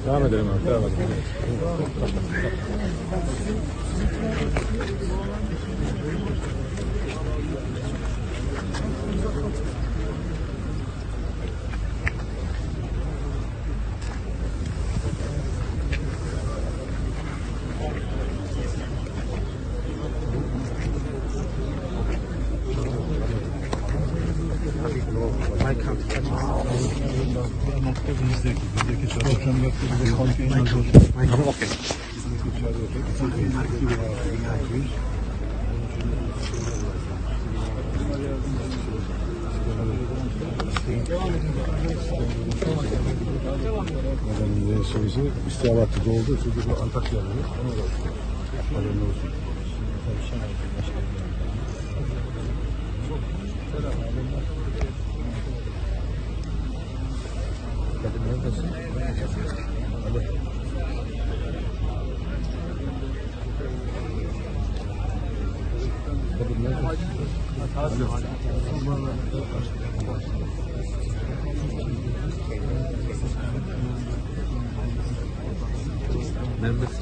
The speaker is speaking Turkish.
Devam edelim abi. Devam edelim. Şeysi İstihabatçı'da oldu. Çünkü bu Antakya'da. Onu da haberin olsun. Kadın neredesin? Hadi. Kadın neredesin? Neredesin?